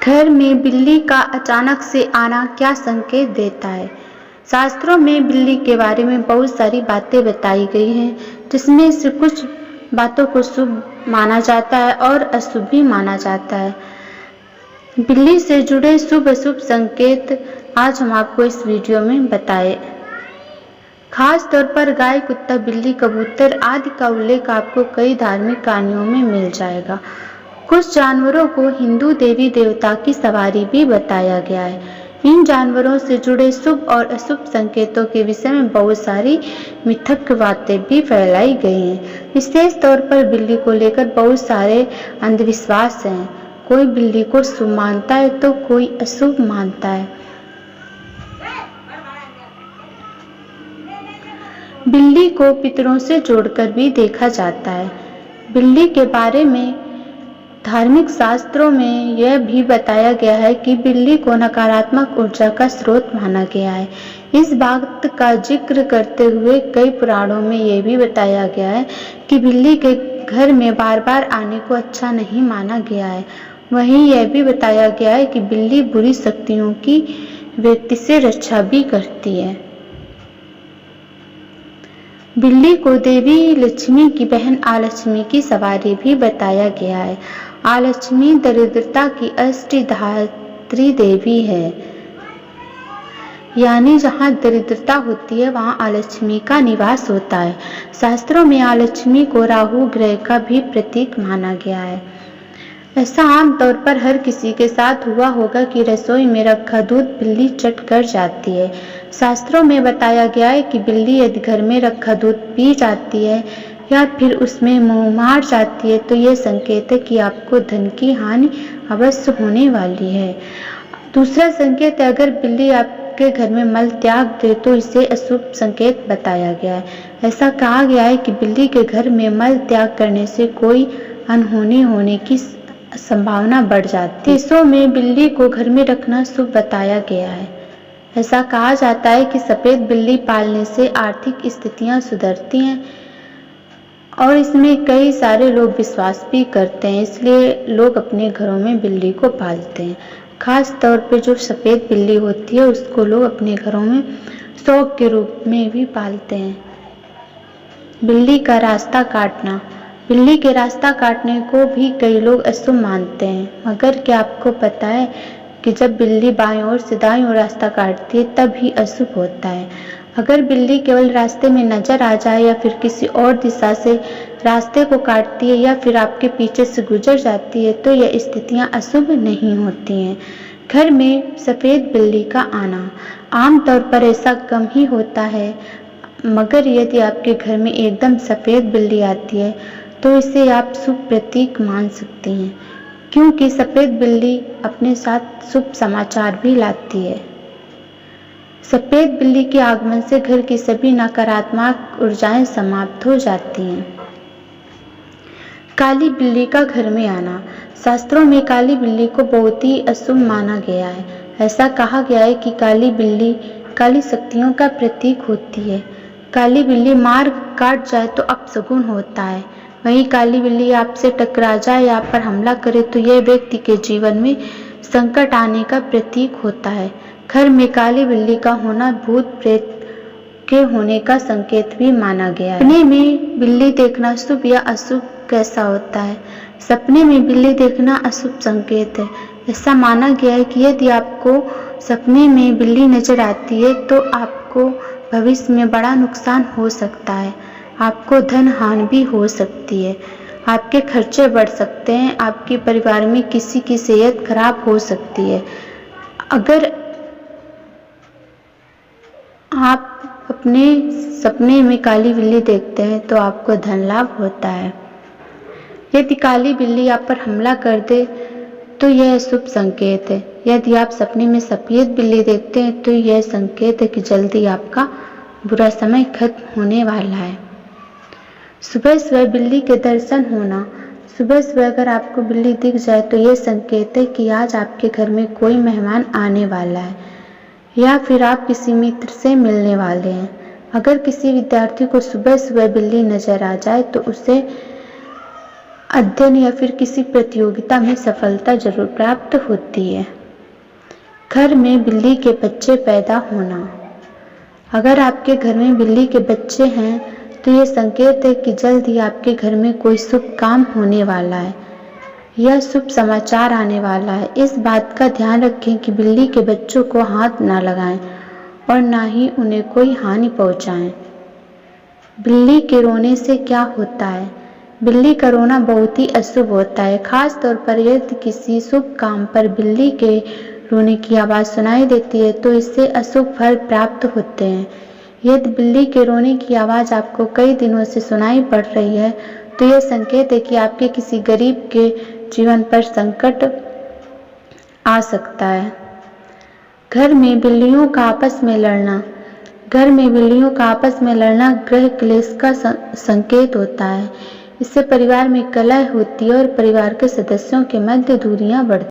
घर में बिल्ली का अचानक से आना क्या संकेत देता है? शास्त्रों में बिल्ली के बारे में बहुत सारी बातें बताई गई हैं, जिसमें से कुछ बातों को शुभ माना जाता है और अशुभ भी माना जाता है। बिल्ली से जुड़े शुभ अशुभ संकेत आज हम आपको इस वीडियो में बताएं। खास तौर पर गाय, कुत्ता, बिल्ली, कबूतर आदि का उल्लेख आपको कई धार्मिक कहानियों में मिल जाएगा। कुछ जानवरों को हिंदू देवी देवता की सवारी भी बताया गया है। इन जानवरों से जुड़े शुभ और अशुभ संकेतों के विषय में बहुत सारी मिथक बातें भी फैलाई गई हैं। विशेष तौर पर बिल्ली को लेकर बहुत सारे अंधविश्वास हैं। कोई बिल्ली को शुभ मानता है तो कोई अशुभ मानता है। बिल्ली को पितरों से जोड़कर भी देखा जाता है। बिल्ली के बारे में धार्मिक शास्त्रों में यह भी बताया गया है कि बिल्ली को नकारात्मक ऊर्जा का स्रोत माना गया है। इस बात का जिक्र करते हुए कई पुराणों में यह भी बताया गया है कि बिल्ली के घर में बार बार आने को अच्छा नहीं माना गया है। वहीं यह भी बताया गया है कि बिल्ली बुरी शक्तियों की व्यक्ति से रक्षा भी करती है। बिल्ली को देवी लक्ष्मी की बहन आलक्ष्मी की सवारी भी बताया गया है। आलक्ष्मी दरिद्रता की अष्टधात्री देवी है, यानी जहाँ दरिद्रता होती है वहाँ आलक्ष्मी का निवास होता है। शास्त्रों में आलक्ष्मी को राहु ग्रह का भी प्रतीक माना गया है। ऐसा आमतौर पर हर किसी के साथ हुआ होगा कि रसोई में रखा दूध बिल्ली चट कर जाती है। शास्त्रों में बताया गया है कि बिल्ली यदि घर में रखा दूध पी जाती है या फिर उसमें मुंह मार जाती है तो यह संकेत है कि आपको धन की हानि अवश्य होने वाली है। दूसरा संकेत है, अगर बिल्ली आपके घर में मल त्याग दे तो इसे अशुभ संकेत बताया गया है। ऐसा कहा गया है कि बिल्ली के घर में मल त्याग करने से कोई अनहोनी होने की संभावना बढ़ जाती है। देशों में बिल्ली को घर में रखना शुभ बताया गया है। ऐसा कहा जाता है कि सफेद बिल्ली पालने से आर्थिक स्थितियां सुधरती हैं और इसमें कई सारे लोग विश्वास भी करते हैं, इसलिए लोग अपने घरों में बिल्ली को पालते हैं। खास तौर पे जो सफेद बिल्ली होती है उसको लोग अपने घरों में शौक के रूप में भी पालते हैं। बिल्ली का रास्ता काटना, बिल्ली के रास्ता काटने को भी कई लोग अशुभ मानते हैं, मगर क्या आपको पता है कि जब बिल्ली बाईं ओर से दाईं ओर रास्ता काटती है तब ही अशुभ होता है। अगर बिल्ली केवल रास्ते में नजर आ जाए या फिर किसी और दिशा से रास्ते को काटती है या फिर आपके पीछे से गुजर जाती है तो यह स्थितियां अशुभ नहीं होती हैं। घर में सफेद बिल्ली का आना, आमतौर पर ऐसा कम ही होता है, मगर यदि आपके घर में एकदम सफेद बिल्ली आती है तो इसे आप शुभ प्रतीक मान सकते हैं, क्योंकि सफेद बिल्ली अपने साथ शुभ समाचार भी लाती है। सफेद बिल्ली के आगमन से घर की सभी नकारात्मक ऊर्जाएं समाप्त हो जाती हैं। काली बिल्ली का घर में आना, शास्त्रों में काली बिल्ली को बहुत ही अशुभ माना गया है। ऐसा कहा गया है कि काली बिल्ली काली शक्तियों का प्रतीक होती है। काली बिल्ली मार काट जाए तो अपशगुन होता है। वहीं काली बिल्ली आपसे टकरा जाए या आप पर हमला करे तो यह व्यक्ति के जीवन में संकट आने का प्रतीक होता है। घर में काली बिल्ली का होना भूत प्रेत के होने का संकेत भी माना गया है। सपने में बिल्ली देखना शुभ या अशुभ कैसा होता है? सपने में बिल्ली देखना अशुभ संकेत है। ऐसा माना गया है कि यदि आपको सपने में बिल्ली नजर आती है तो आपको भविष्य में बड़ा नुकसान हो सकता है। आपको धन हानि भी हो सकती है, आपके खर्चे बढ़ सकते हैं, आपके परिवार में किसी की सेहत खराब हो सकती है। अगर आप अपने सपने में काली बिल्ली देखते हैं तो आपको धन लाभ होता है। यदि काली बिल्ली आप पर हमला कर दे तो यह शुभ संकेत है। यदि आप सपने में सफेद बिल्ली देखते हैं तो यह संकेत है कि जल्दी आपका बुरा समय खत्म होने वाला है। सुबह सुबह बिल्ली के दर्शन होना, सुबह सुबह अगर आपको बिल्ली दिख जाए तो यह संकेत है कि आज आपके घर में कोई मेहमान आने वाला है या फिर आप किसी मित्र से मिलने वाले हैं। अगर किसी विद्यार्थी को सुबह सुबह बिल्ली नजर आ जाए तो उसे अध्ययन या फिर किसी प्रतियोगिता में सफलता जरूर प्राप्त होती है। घर में बिल्ली के बच्चे पैदा होना। अगर आपके घर में बिल्ली के बच्चे हैं तो ये संकेत है कि जल्द ही आपके घर में कोई शुभ काम होने वाला है या शुभ समाचार आने वाला है। इस बात का ध्यान रखें कि बिल्ली के बच्चों को हाथ ना लगाएं और ना ही उन्हें कोई हानि पहुंचाएं। बिल्ली के रोने से क्या होता है? बिल्ली का रोना बहुत ही अशुभ होता है, खास तौर पर यदि किसी शुभ काम पर बिल्ली के रोने की आवाज़ सुनाई देती है तो इससे अशुभ फल प्राप्त होते हैं। यदि बिल्ली के रोने की आवाज़ आपको कई दिनों से सुनाई पड़ रही है तो यह संकेत है कि आपके किसी गरीब के जीवन पर संकट आ सकता है। घर में बिल्लियों का आपस में लड़ना। घर में बिल्लियों का आपस में लड़ना गृह क्लेश का संकेत होता है। इससे परिवार में कलह होती है और परिवार के सदस्यों के मध्य दूरियां बढ़ती हैं।